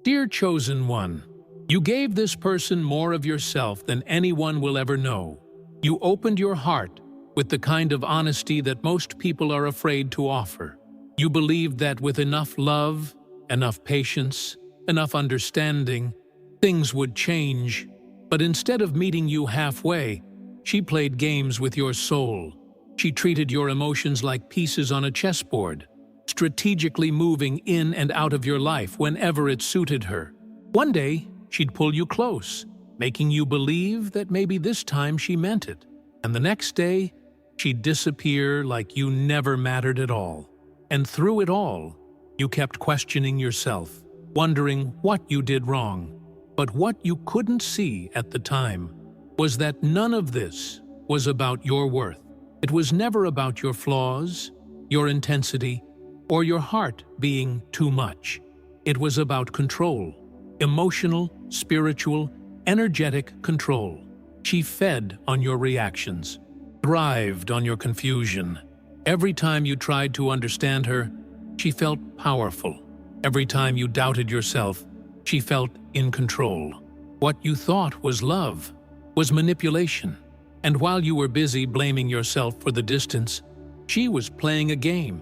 Dear chosen one, you gave this person more of yourself than anyone will ever know. You opened your heart with the kind of honesty that most people are afraid to offer. You believed that with enough love, enough patience, enough understanding, things would change. But instead of meeting you halfway, she played games with your soul. She treated your emotions like pieces on a chessboard, strategically moving in and out of your life whenever it suited her. One day, she'd pull you close, making you believe that maybe this time she meant it. And the next day, she'd disappear like you never mattered at all. And through it all, you kept questioning yourself, wondering what you did wrong. But what you couldn't see at the time was that none of this was about your worth. It was never about your flaws, your intensity, or your heart being too much. It was about control, emotional, spiritual, energetic control. She fed on your reactions, thrived on your confusion. Every time you tried to understand her, she felt powerful. Every time you doubted yourself, she felt in control. What you thought was love was manipulation. And while you were busy blaming yourself for the distance, she was playing a game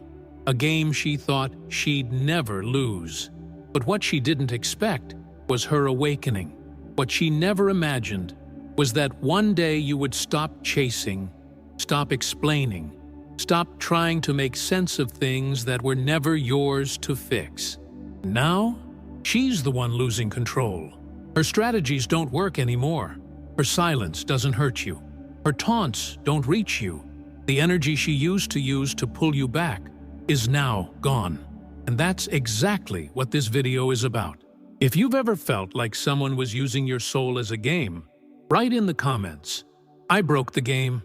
she thought she'd never lose. But what she didn't expect was her awakening. What she never imagined was that one day you would stop chasing, stop explaining, stop trying to make sense of things that were never yours to fix. Now, she's the one losing control. Her strategies don't work anymore. Her silence doesn't hurt you. Her taunts don't reach you. The energy she used to pull you back is now gone. And that's exactly what this video is about. If you've ever felt like someone was using your soul as a game, write in the comments, "I broke the game."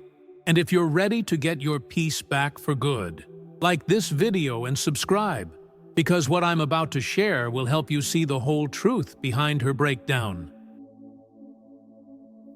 And if you're ready to get your peace back for good, like this video and subscribe, because what I'm about to share will help you see the whole truth behind her breakdown.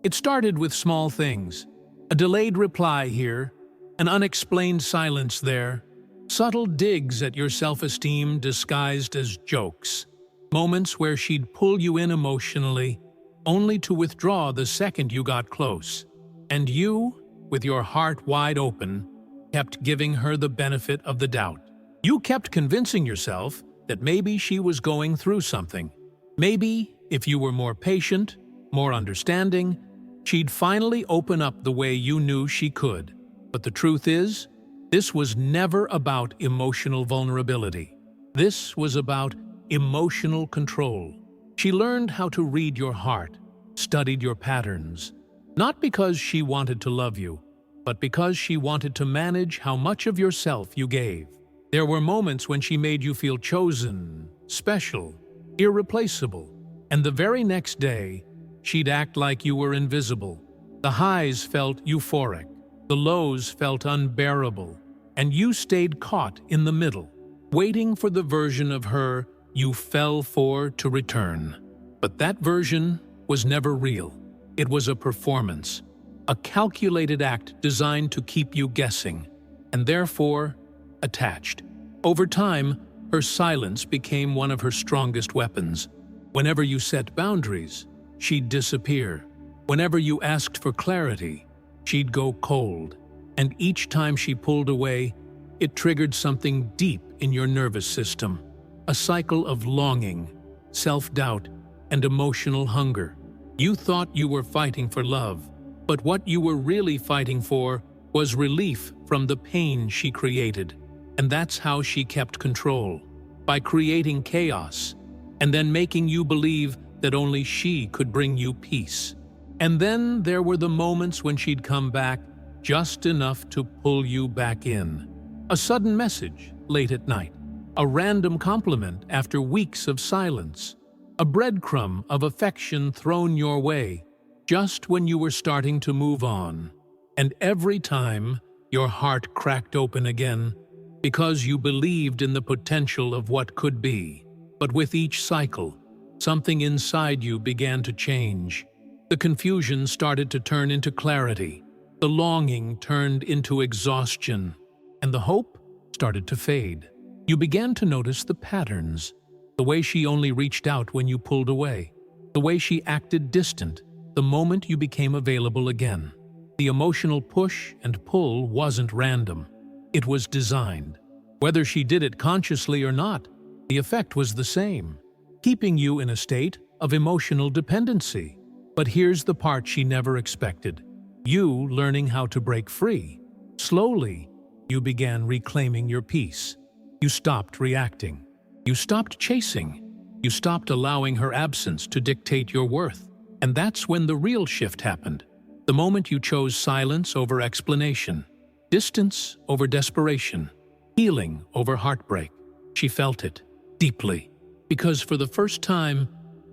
It started with small things. A delayed reply here, an unexplained silence there, subtle digs at your self-esteem disguised as jokes, moments where she'd pull you in emotionally, only to withdraw the second you got close. And you, with your heart wide open, kept giving her the benefit of the doubt. You kept convincing yourself that maybe she was going through something. Maybe, if you were more patient, more understanding, she'd finally open up the way you knew she could. But the truth is, this was never about emotional vulnerability. This was about emotional control. She learned how to read your heart, studied your patterns, not because she wanted to love you, but because she wanted to manage how much of yourself you gave. There were moments when she made you feel chosen, special, irreplaceable, and the very next day, she'd act like you were invisible. The highs felt euphoric, the lows felt unbearable, and you stayed caught in the middle, waiting for the version of her you fell for to return. But that version was never real. It was a performance, a calculated act designed to keep you guessing, and therefore attached. Over time, her silence became one of her strongest weapons. Whenever you set boundaries, she'd disappear. Whenever you asked for clarity, she'd go cold. And each time she pulled away, it triggered something deep in your nervous system. A cycle of longing, self-doubt, and emotional hunger. You thought you were fighting for love, but what you were really fighting for was relief from the pain she created. And that's how she kept control, by creating chaos, and then making you believe that only she could bring you peace. And then there were the moments when she'd come back just enough to pull you back in. A sudden message late at night, a random compliment after weeks of silence, a breadcrumb of affection thrown your way just when you were starting to move on. And every time, your heart cracked open again because you believed in the potential of what could be. But with each cycle, something inside you began to change. The confusion started to turn into clarity. The longing turned into exhaustion, and the hope started to fade. You began to notice the patterns, the way she only reached out when you pulled away, the way she acted distant the moment you became available again. The emotional push and pull wasn't random. It was designed. Whether she did it consciously or not, the effect was the same, keeping you in a state of emotional dependency. But here's the part she never expected. You learning how to break free. Slowly, you began reclaiming your peace. You stopped reacting. You stopped chasing. You stopped allowing her absence to dictate your worth. And that's when the real shift happened. The moment you chose silence over explanation, distance over desperation, healing over heartbreak. She felt it deeply, because for the first time,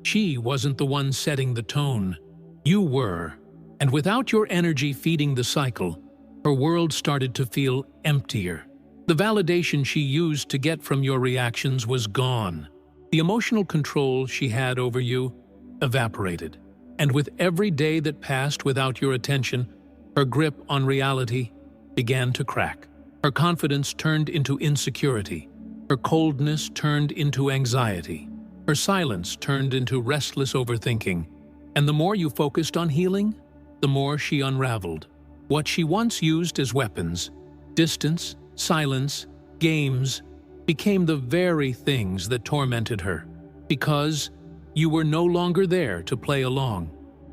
she wasn't the one setting the tone. You were. And without your energy feeding the cycle, her world started to feel emptier. The validation she used to get from your reactions was gone. The emotional control she had over you evaporated. And with every day that passed without your attention, her grip on reality began to crack. Her confidence turned into insecurity. Her coldness turned into anxiety. Her silence turned into restless overthinking. And the more you focused on healing, the more she unraveled. What she once used as weapons, distance, silence, games, became the very things that tormented her. Because you were no longer there to play along.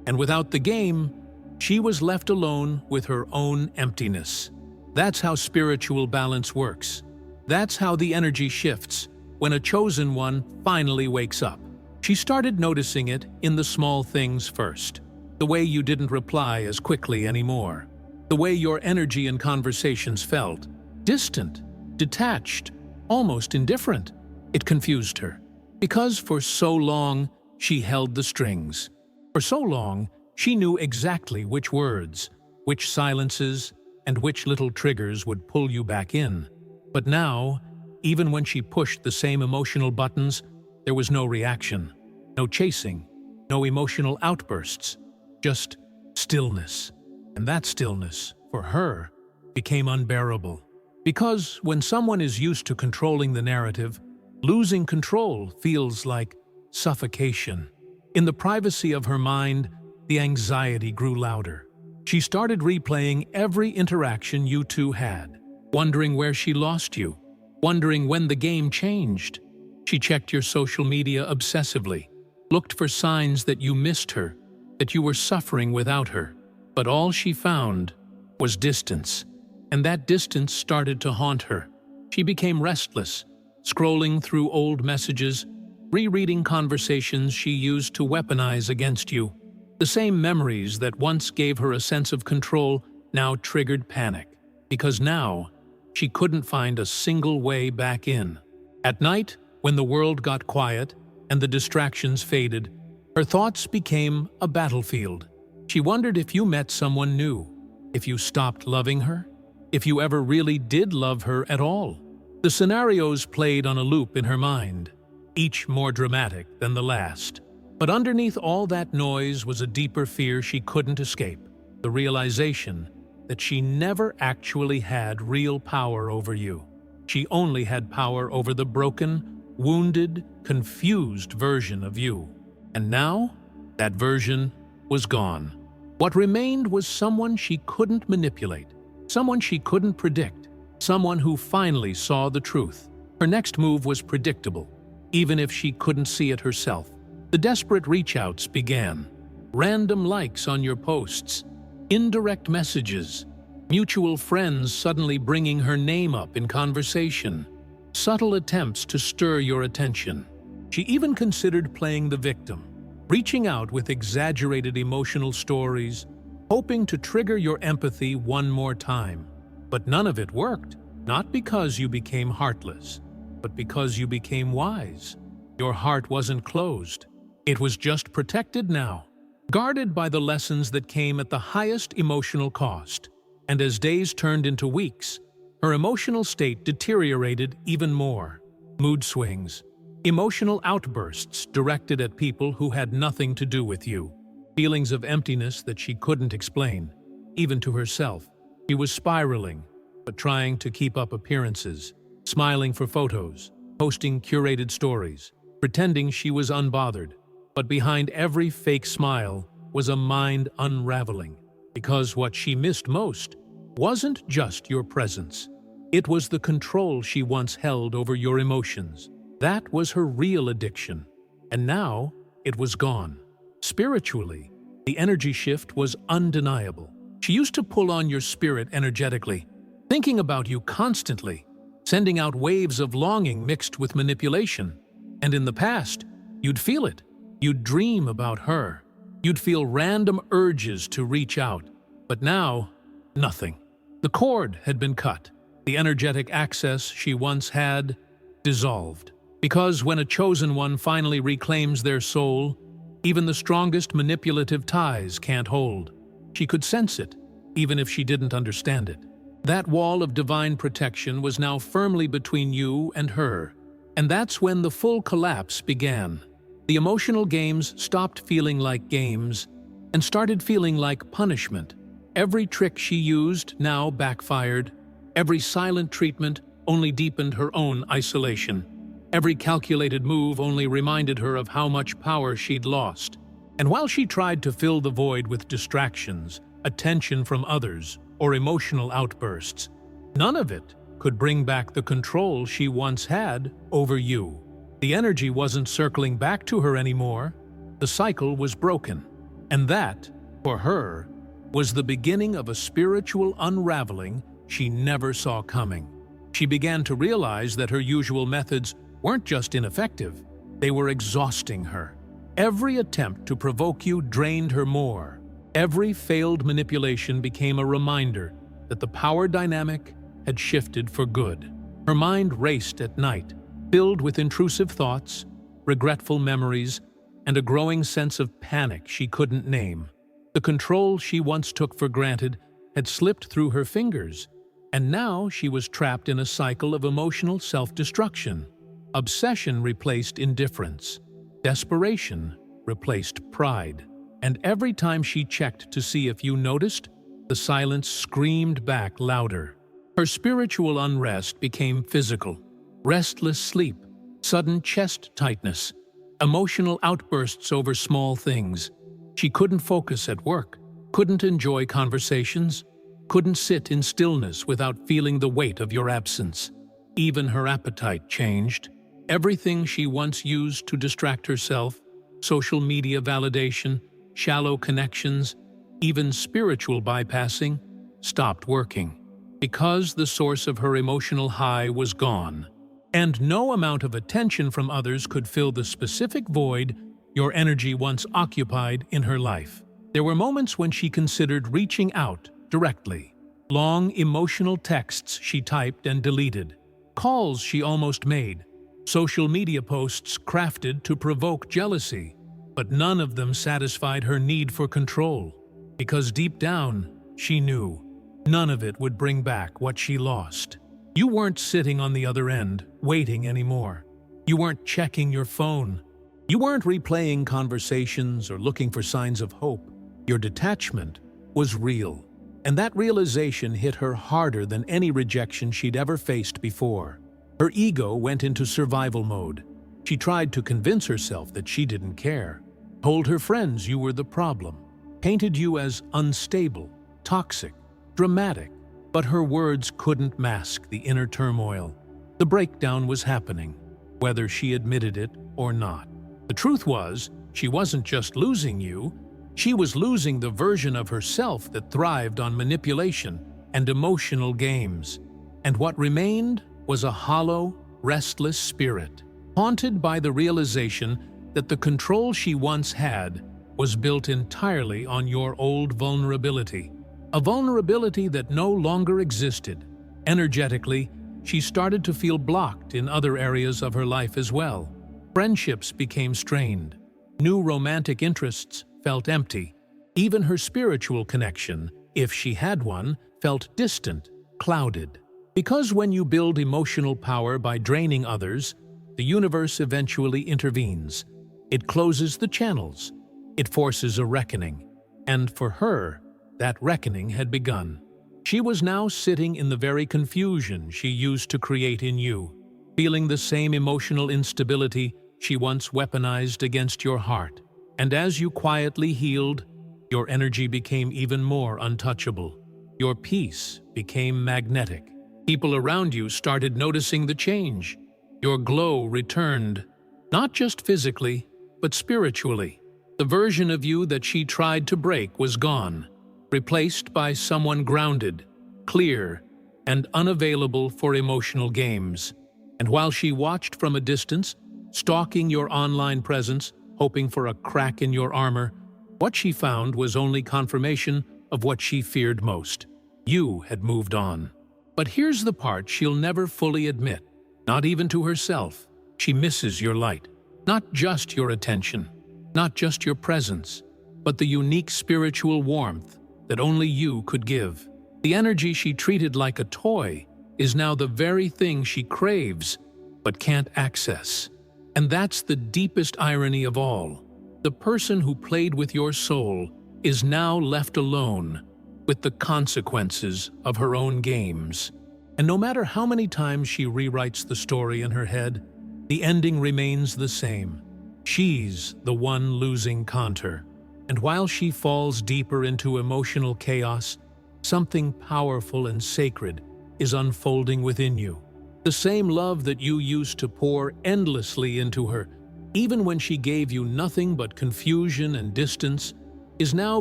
And without the game, she was left alone with her own emptiness. That's how spiritual balance works. That's how the energy shifts when a chosen one finally wakes up. She started noticing it in the small things first. The way you didn't reply as quickly anymore. The way your energy in conversations felt. Distant, detached, almost indifferent. It confused her. Because for so long, she held the strings. For so long, she knew exactly which words, which silences, and which little triggers would pull you back in. But now, even when she pushed the same emotional buttons, there was no reaction, no chasing, no emotional outbursts, just stillness. And that stillness, for her, became unbearable. Because when someone is used to controlling the narrative, losing control feels like suffocation. In the privacy of her mind, the anxiety grew louder. She started replaying every interaction you two had, wondering where she lost you, wondering when the game changed. She checked your social media obsessively, looked for signs that you missed her, that you were suffering without her. But all she found was distance, and that distance started to haunt her. She became restless, scrolling through old messages, rereading conversations she used to weaponize against you. The same memories that once gave her a sense of control now triggered panic, because now she couldn't find a single way back in. At night, when the world got quiet and the distractions faded, her thoughts became a battlefield. She wondered if you met someone new, if you stopped loving her, if you ever really did love her at all. The scenarios played on a loop in her mind, each more dramatic than the last. But underneath all that noise was a deeper fear she couldn't escape, the realization that she never actually had real power over you. She only had power over the broken, wounded, confused version of you. And now, that version was gone. What remained was someone she couldn't manipulate, someone she couldn't predict, someone who finally saw the truth. Her next move was predictable, even if she couldn't see it herself. The desperate reach-outs began. Random likes on your posts, indirect messages, mutual friends suddenly bringing her name up in conversation, subtle attempts to stir your attention. She even considered playing the victim, reaching out with exaggerated emotional stories, hoping to trigger your empathy one more time. But none of it worked, not because you became heartless, but because you became wise. Your heart wasn't closed. It was just protected now, guarded by the lessons that came at the highest emotional cost. And as days turned into weeks, her emotional state deteriorated even more. Mood swings, emotional outbursts directed at people who had nothing to do with you, feelings of emptiness that she couldn't explain, even to herself. She was spiraling, but trying to keep up appearances, smiling for photos, posting curated stories, pretending she was unbothered. But behind every fake smile was a mind unraveling, because what she missed most wasn't just your presence. It was the control she once held over your emotions. That was her real addiction, and now it was gone. Spiritually, the energy shift was undeniable. She used to pull on your spirit energetically, thinking about you constantly, sending out waves of longing mixed with manipulation. And in the past, you'd feel it. You'd dream about her. You'd feel random urges to reach out. But now, nothing. The cord had been cut. The energetic access she once had dissolved. Because when a chosen one finally reclaims their soul, even the strongest manipulative ties can't hold. She could sense it, even if she didn't understand it. That wall of divine protection was now firmly between you and her. And that's when the full collapse began. The emotional games stopped feeling like games and started feeling like punishment. Every trick she used now backfired. Every silent treatment only deepened her own isolation. Every calculated move only reminded her of how much power she'd lost. And while she tried to fill the void with distractions, attention from others, or emotional outbursts, none of it could bring back the control she once had over you. The energy wasn't circling back to her anymore. The cycle was broken. And that, for her, was the beginning of a spiritual unraveling she never saw coming. She began to realize that her usual methods weren't just ineffective, they were exhausting her. Every attempt to provoke you drained her more. Every failed manipulation became a reminder that the power dynamic had shifted for good. Her mind raced at night, filled with intrusive thoughts, regretful memories, and a growing sense of panic she couldn't name. The control she once took for granted had slipped through her fingers, and now she was trapped in a cycle of emotional self-destruction. Obsession replaced indifference. Desperation replaced pride. And every time she checked to see if you noticed, the silence screamed back louder. Her spiritual unrest became physical. Restless sleep, sudden chest tightness, emotional outbursts over small things. She couldn't focus at work, couldn't enjoy conversations, couldn't sit in stillness without feeling the weight of your absence. Even her appetite changed. Everything she once used to distract herself, social media validation, shallow connections, even spiritual bypassing, stopped working. Because the source of her emotional high was gone. And no amount of attention from others could fill the specific void your energy once occupied in her life. There were moments when she considered reaching out directly. Long, emotional texts she typed and deleted. Calls she almost made. Social media posts crafted to provoke jealousy. But none of them satisfied her need for control. Because deep down, she knew none of it would bring back what she lost. You weren't sitting on the other end, waiting anymore. You weren't checking your phone. You weren't replaying conversations or looking for signs of hope. Your detachment was real. And that realization hit her harder than any rejection she'd ever faced before. Her ego went into survival mode. She tried to convince herself that she didn't care. Told her friends you were the problem. Painted you as unstable, toxic, dramatic. But her words couldn't mask the inner turmoil. The breakdown was happening, whether she admitted it or not. The truth was, she wasn't just losing you, she was losing the version of herself that thrived on manipulation and emotional games. And what remained was a hollow, restless spirit, haunted by the realization that the control she once had was built entirely on your old vulnerability. A vulnerability that no longer existed. Energetically, she started to feel blocked in other areas of her life as well. Friendships became strained. New romantic interests felt empty. Even her spiritual connection, if she had one, felt distant, clouded. Because when you build emotional power by draining others, the universe eventually intervenes. It closes the channels. It forces a reckoning. And for her, that reckoning had begun. She was now sitting in the very confusion she used to create in you, feeling the same emotional instability she once weaponized against your heart. And as you quietly healed, your energy became even more untouchable. Your peace became magnetic. People around you started noticing the change. Your glow returned, not just physically, but spiritually. The version of you that she tried to break was gone, replaced by someone grounded, clear, and unavailable for emotional games. And while she watched from a distance, stalking your online presence, hoping for a crack in your armor, what she found was only confirmation of what she feared most. You had moved on. But here's the part she'll never fully admit, not even to herself. She misses your light. Not just your attention, not just your presence, but the unique spiritual warmth that only you could give. The energy she treated like a toy is now the very thing she craves but can't access. And that's the deepest irony of all. The person who played with your soul is now left alone with the consequences of her own games. And no matter how many times she rewrites the story in her head, the ending remains the same. She's the one losing Conter. And while she falls deeper into emotional chaos, something powerful and sacred is unfolding within you. The same love that you used to pour endlessly into her, even when she gave you nothing but confusion and distance, is now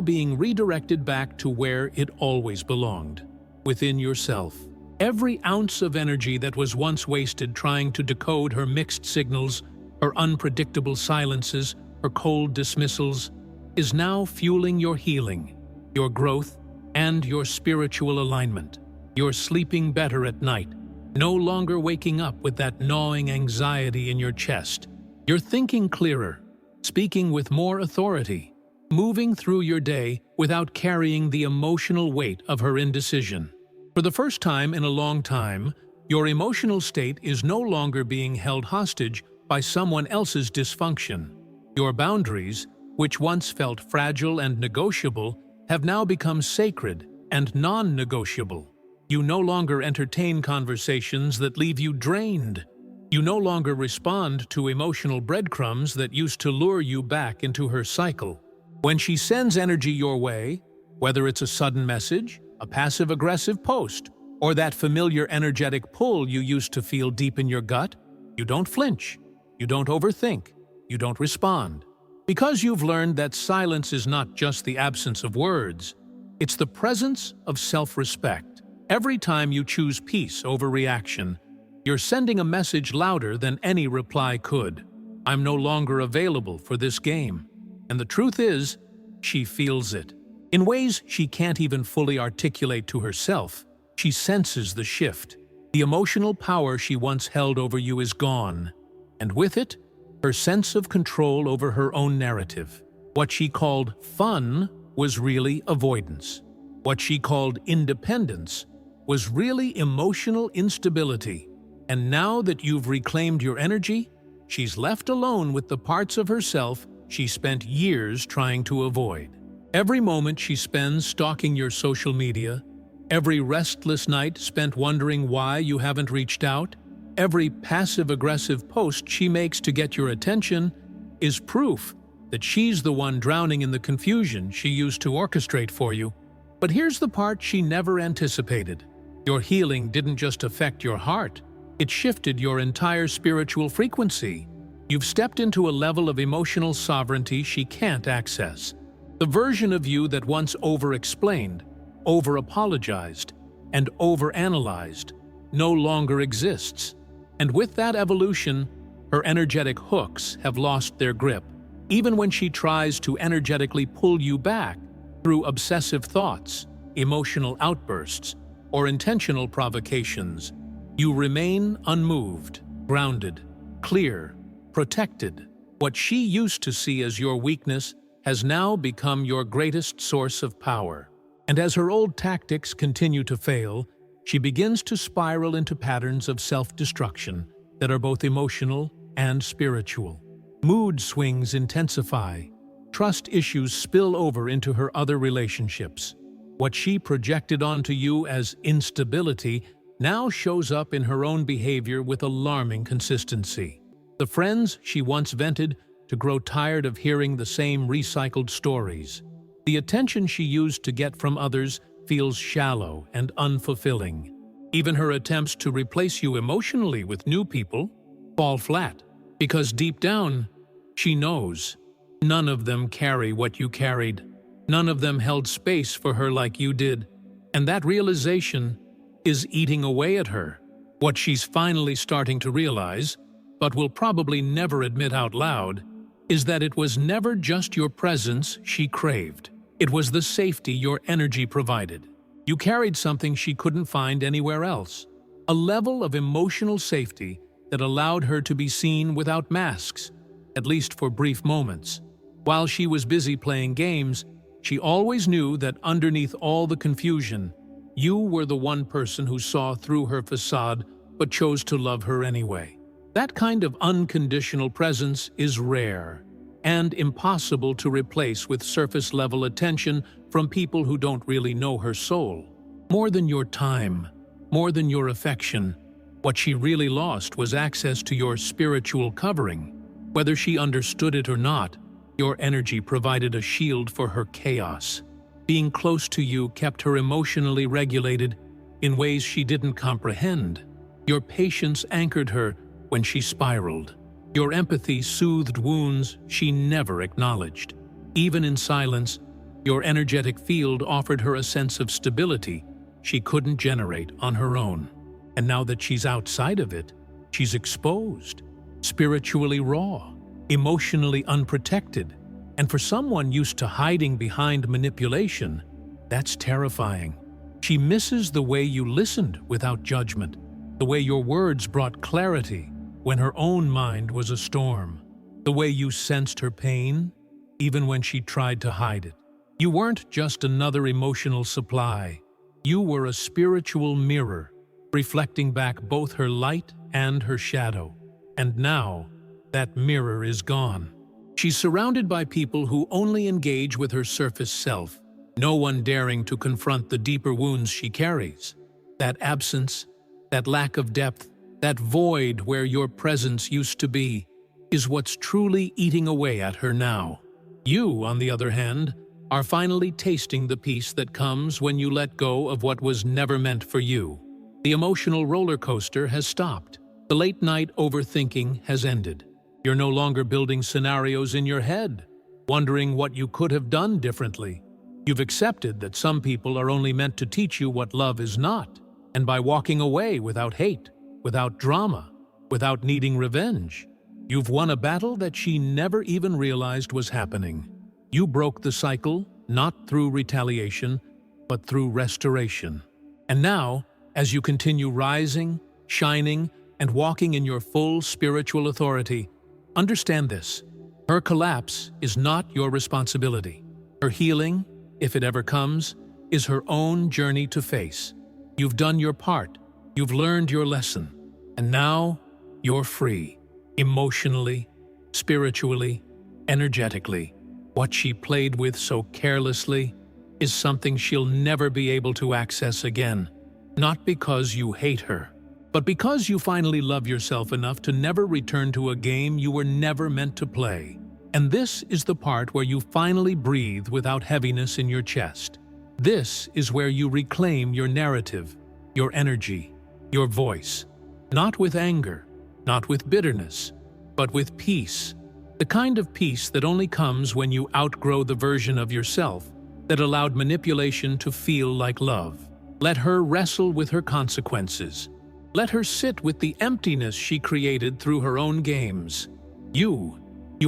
being redirected back to where it always belonged, within yourself. Every ounce of energy that was once wasted trying to decode her mixed signals, her unpredictable silences, her cold dismissals, is now fueling your healing, your growth, and your spiritual alignment. You're sleeping better at night, no longer waking up with that gnawing anxiety in your chest. You're thinking clearer, speaking with more authority, moving through your day without carrying the emotional weight of her indecision. For the first time in a long time, your emotional state is no longer being held hostage by someone else's dysfunction. Your boundaries, which once felt fragile and negotiable, have now become sacred and non-negotiable. You no longer entertain conversations that leave you drained. You no longer respond to emotional breadcrumbs that used to lure you back into her cycle. When she sends energy your way, whether it's a sudden message, a passive-aggressive post, or that familiar energetic pull you used to feel deep in your gut, you don't flinch, you don't overthink, you don't respond. Because you've learned that silence is not just the absence of words, it's the presence of self-respect. Every time you choose peace over reaction, you're sending a message louder than any reply could. I'm no longer available for this game. And the truth is, she feels it. In ways she can't even fully articulate to herself, she senses the shift. The emotional power she once held over you is gone, and with it, her sense of control over her own narrative. What she called fun was really avoidance. What she called independence was really emotional instability. And now that you've reclaimed your energy, she's left alone with the parts of herself she spent years trying to avoid. Every moment she spends stalking your social media, every restless night spent wondering why you haven't reached out, every passive-aggressive post she makes to get your attention is proof that she's the one drowning in the confusion she used to orchestrate for you. But here's the part she never anticipated. Your healing didn't just affect your heart, it shifted your entire spiritual frequency. You've stepped into a level of emotional sovereignty she can't access. The version of you that once over-explained, over-apologized, and over-analyzed no longer exists. And with that evolution, her energetic hooks have lost their grip. Even when she tries to energetically pull you back through obsessive thoughts, emotional outbursts, or intentional provocations, you remain unmoved, grounded, clear, protected. What she used to see as your weakness has now become your greatest source of power. And as her old tactics continue to fail, she begins to spiral into patterns of self-destruction that are both emotional and spiritual. Mood swings intensify. Trust issues spill over into her other relationships. What she projected onto you as instability now shows up in her own behavior with alarming consistency. The friends she once vented to grow tired of hearing the same recycled stories. The attention she used to get from others feels shallow and unfulfilling. Even her attempts to replace you emotionally with new people fall flat, because deep down, she knows none of them carry what you carried. None of them held space for her like you did. And that realization is eating away at her. What she's finally starting to realize, but will probably never admit out loud, is that it was never just your presence she craved. It was the safety your energy provided. You carried something she couldn't find anywhere else. A level of emotional safety that allowed her to be seen without masks, at least for brief moments. While she was busy playing games, she always knew that underneath all the confusion, you were the one person who saw through her facade but chose to love her anyway. That kind of unconditional presence is rare and impossible to replace with surface-level attention from people who don't really know her soul. More than your time, more than your affection, what she really lost was access to your spiritual covering. Whether she understood it or not, your energy provided a shield for her chaos. Being close to you kept her emotionally regulated in ways she didn't comprehend. Your patience anchored her when she spiraled. Your empathy soothed wounds she never acknowledged. Even in silence, your energetic field offered her a sense of stability she couldn't generate on her own. And now that she's outside of it, she's exposed, spiritually raw, emotionally unprotected. And for someone used to hiding behind manipulation, that's terrifying. She misses the way you listened without judgment, the way your words brought clarity when her own mind was a storm, the way you sensed her pain, even when she tried to hide it. You weren't just another emotional supply. You were a spiritual mirror, reflecting back both her light and her shadow. And now, that mirror is gone. She's surrounded by people who only engage with her surface self, no one daring to confront the deeper wounds she carries. That absence, that lack of depth, that void where your presence used to be, is what's truly eating away at her now. You, on the other hand, are finally tasting the peace that comes when you let go of what was never meant for you. The emotional roller coaster has stopped. The late-night overthinking has ended. You're no longer building scenarios in your head, wondering what you could have done differently. You've accepted that some people are only meant to teach you what love is not, and by walking away without hate, without drama, without needing revenge, you've won a battle that she never even realized was happening. You broke the cycle, not through retaliation, but through restoration. And now, as you continue rising, shining, and walking in your full spiritual authority, understand this: her collapse is not your responsibility. Her healing, if it ever comes, is her own journey to face. You've done your part, you've learned your lesson, and now you're free, emotionally, spiritually, energetically. What she played with so carelessly is something she'll never be able to access again, not because you hate her, but because you finally love yourself enough to never return to a game you were never meant to play. And this is the part where you finally breathe without heaviness in your chest. This is where you reclaim your narrative, your energy, your voice, not with anger, not with bitterness, but with peace. The kind of peace that only comes when you outgrow the version of yourself that allowed manipulation to feel like love. Let her wrestle with her consequences. Let her sit with the emptiness she created through her own games. You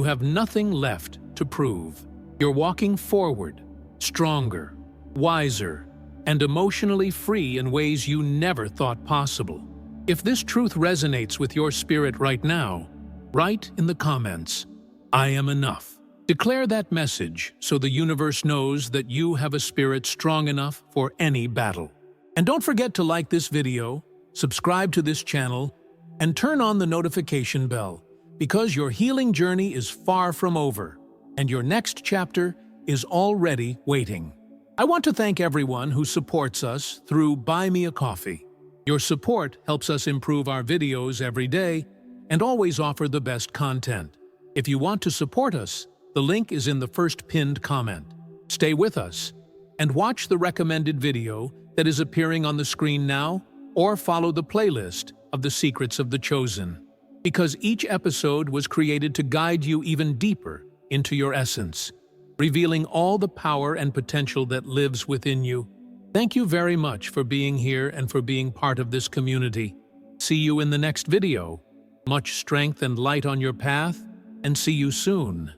have nothing left to prove. You're walking forward, stronger, wiser, and emotionally free in ways you never thought possible. If this truth resonates with your spirit right now, write in the comments, "I am enough." Declare that message so the universe knows that you have a spirit strong enough for any battle. And don't forget to like this video, subscribe to this channel, and turn on the notification bell, because your healing journey is far from over, and your next chapter is already waiting. I want to thank everyone who supports us through Buy Me a Coffee. Your support helps us improve our videos every day, and always offer the best content. If you want to support us, the link is in the first pinned comment. Stay with us and watch the recommended video that is appearing on the screen now, or follow the playlist of the Secrets of the Chosen, because each episode was created to guide you even deeper into your essence, revealing all the power and potential that lives within you. Thank you very much for being here and for being part of this community. See you in the next video. Much strength and light on your path, and see you soon.